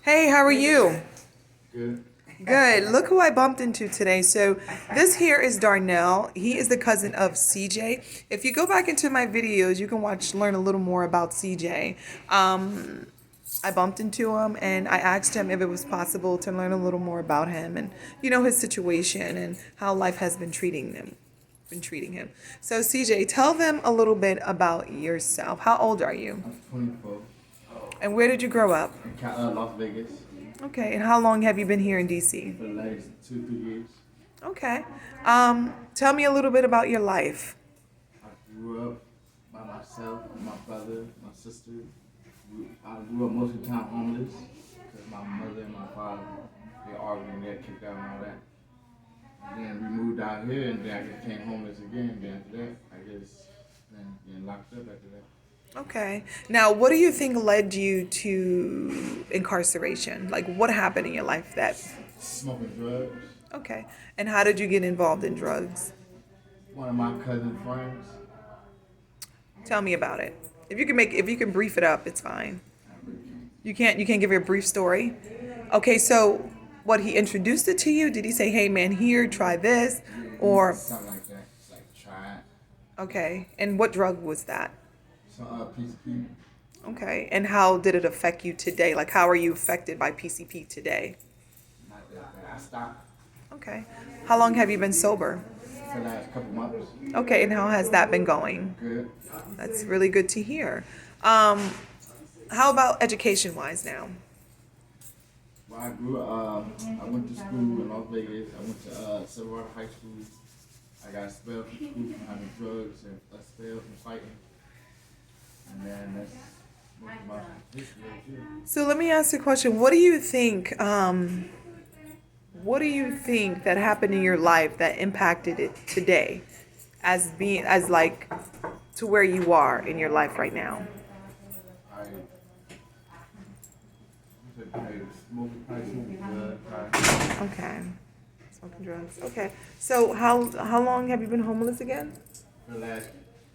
Hey, how are you? Good. Good. Look who I bumped into today. So, this here is Darnell. He is the cousin of CJ. If you go back into my videos, you can learn a little more about CJ. I bumped into him and I asked him if it was possible to learn a little more about him and, his situation and how life has been treating him. So, CJ, tell them a little bit about yourself. How old are you? I'm 24 And where did you grow up? in Las Vegas Okay, and how long have you been here in DC? for the last 2, 3 years. Okay. Tell me a little bit about your life. I grew up by myself, my brother, my sister. I grew up most of the time homeless because my mother and my father, they arguing, they got kicked out and all that. And then we moved out here and then I became homeless again. Then after that, I guess, then getting locked up after that. Okay. Now, what do you think led you to incarceration? Like, what happened in your life that. Smoking drugs. Okay. And how did you get involved in drugs? One of my cousin friends, Tell me about it. If you can brief it up, it's fine. You can't give me a brief story. Okay, so what, he introduced it to you? Did he say, "Hey man, here, try this," or something like that. It's like try it. okay? And what drug was that? So PCP. Okay. And how did it affect you today? Like, how are you affected by PCP today? Not that bad. I stopped Okay. How long have you been sober? for the last couple months. Okay, and how has that been going? Good. That's really good to hear. Um, how about education-wise now? Well, I grew up, I went to school in Las Vegas. I went to Silverwater High School. I got expelled from school for having drugs and expelled from fighting. And then that's most of my history right here. So let me ask you a question. What do you think? What do you think that happened in your life that impacted it today, as like to where you are in your life right now? I probably smoking drugs, probably Okay, smoking drugs. Okay, so how long have you been homeless again? for the last,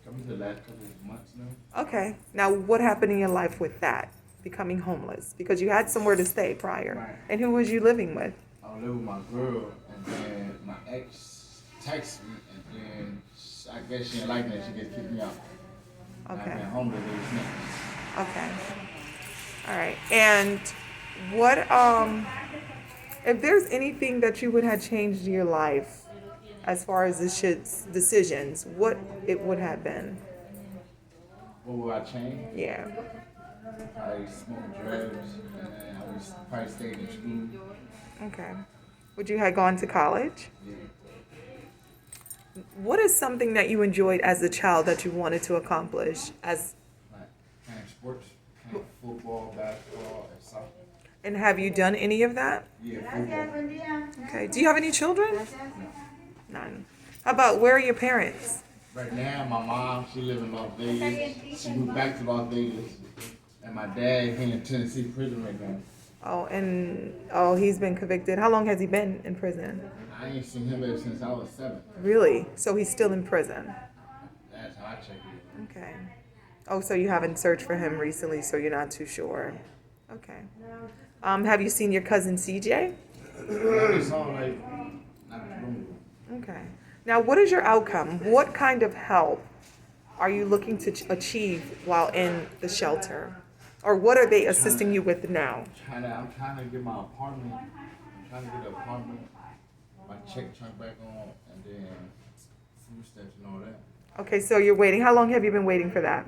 coming to the last couple of months now. Okay, now what happened in your life with that, becoming homeless? Because you had somewhere to stay prior, Right. and who was you living with? I was living with my girl, and then my ex texted me, and then I guess she didn't like me, and she just kicked me out. And I've Okay. been homeless ever since. Okay. All right. And what if there's anything that you would have changed in your life as far as decisions, what it would have been? What will I change? Yeah. I smoked drugs, and I was probably stayed in school. Okay. Would you have gone to college? Yeah. What is something that you enjoyed as a child that you wanted to accomplish as Like playing sports, playing football, basketball, and soccer. and have you done any of that? Yeah, football. Okay. Do you have any children? No. None. How about where are your parents? Right now, my mom, she live in Las Vegas. She moved back to Las Vegas. And my dad, he in Tennessee prison right now. Oh, he's been convicted. How long has he been in prison? I ain't seen him ever since I was 7. Really? So he's still in prison. That's how I check it. Okay. Oh, so you haven't searched for him recently, so you're not too sure. Okay. Have you seen your cousin CJ? I saw him like, not too long ago. Okay. Now, what is your outcome? What kind of help are you looking to achieve while in the shelter? Or what are they assisting you with now? I'm trying to get my apartment. I'm trying to get an apartment. My check turned back on, and then food stamps and all that. Okay, so you're waiting. How long have you been waiting for that?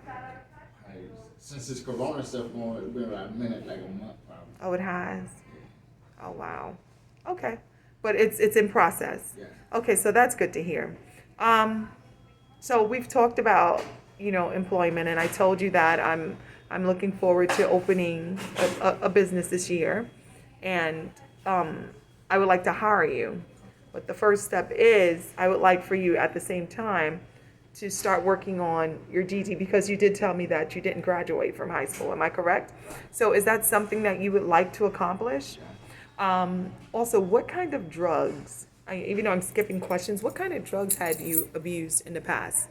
Like, since this corona stuff going, it's been like a minute, like a month probably. Oh, it has. Oh, wow. Okay. But it's in process. Yeah. Okay, so that's good to hear. So we've talked about, employment, and I told you that I'm looking forward to opening a business this year, and I would like to hire you. But the first step is I would like for you at the same time to start working on your GT because you did tell me that you didn't graduate from high school. Am I correct? So is that something that you would like to accomplish? Also, what kind of drugs, even though I'm skipping questions, what kind of drugs had you abused in the past?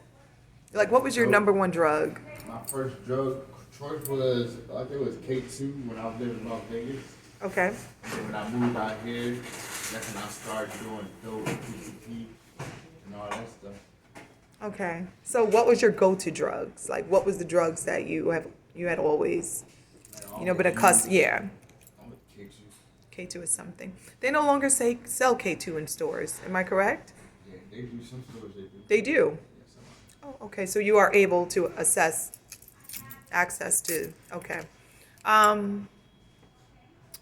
Like, what was your So, number one drug? My first drug choice was, I think it was K2 when I was living in Las Vegas. Okay. And then when I moved out here, that's when I started doing dope, PCP, and all that stuff. Okay. So what was your go-to drugs? Like what was the drugs that you had always, Like been always accustomed? used, Yeah. always kicked you. K2 is something. They no longer sell K2 in stores. Am I correct? Yeah, they do some stores they do. They do. Yeah, some. Oh, okay. So you are able to assess access to. Okay. Um,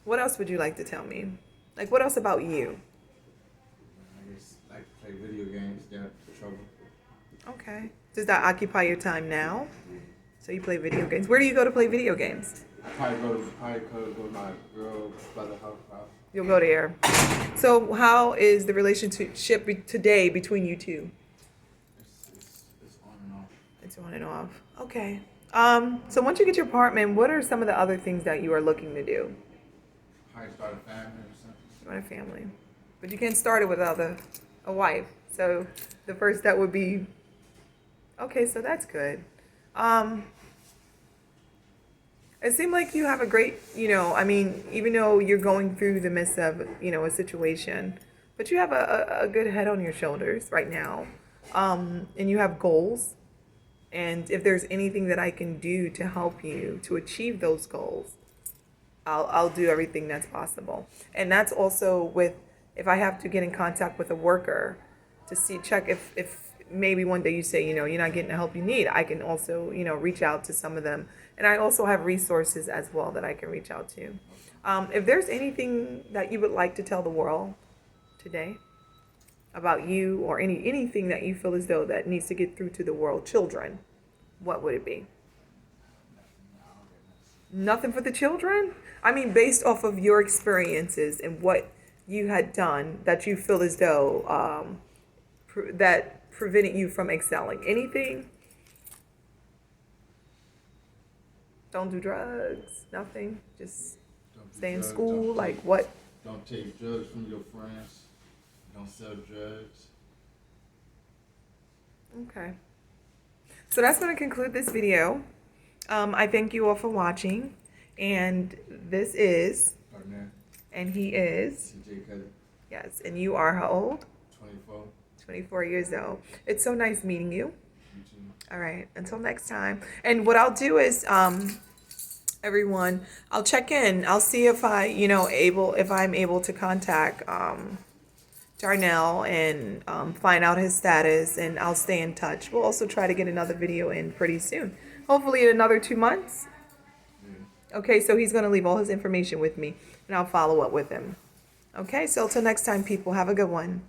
what else would you like to tell me? Like what else about you? I just like to play video games, get into trouble. Okay. Does that occupy your time now? So you play video games. Where do you go to play video games? I probably could go to my girl brother house. You'll go there. So how is the relationship today between you two? It's on and off. It's on and off. Okay. So once you get your apartment, what are some of the other things that you are looking to do? Probably start a family or something. You want a family, but you can't start it without a wife. So the first step would be okay. So that's good. It seemed like you have a great, I mean, even though you're going through the midst of, a situation, but you have a good head on your shoulders right now. And you have goals. And if there's anything that I can do to help you to achieve those goals, I'll do everything that's possible. And that's also with, if I have to get in contact with a worker to check if maybe one day you say, you're not getting the help you need, I can also, reach out to some of them. And I also have resources as well that I can reach out to. If there's anything that you would like to tell the world today about you or anything that you feel as though that needs to get through to the world, children, what would it be? Nothing for the children? I mean, based off of your experiences and what you had done that you feel as though that prevented you from excelling. Anything? Don't do drugs. Nothing. Just Don't do stay in drugs, school. don't Like take- what? Don't take drugs from your friends. Don't sell drugs. Okay. So that's going to conclude this video. I thank you all for watching. And this is, Darnell, and he is, CJ Kelly, yes. And you are how old? 24. 24 years old. It's so nice meeting you. You too. All right. Until next time. And what I'll do is, everyone, I'll check in. I'll see if if I'm able to contact Darnell and find out his status, and I'll stay in touch. We'll also try to get another video in pretty soon. Hopefully in another 2 months. Yeah. Okay, so he's going to leave all his information with me, and I'll follow up with him. Okay, so till next time, people, have a good one.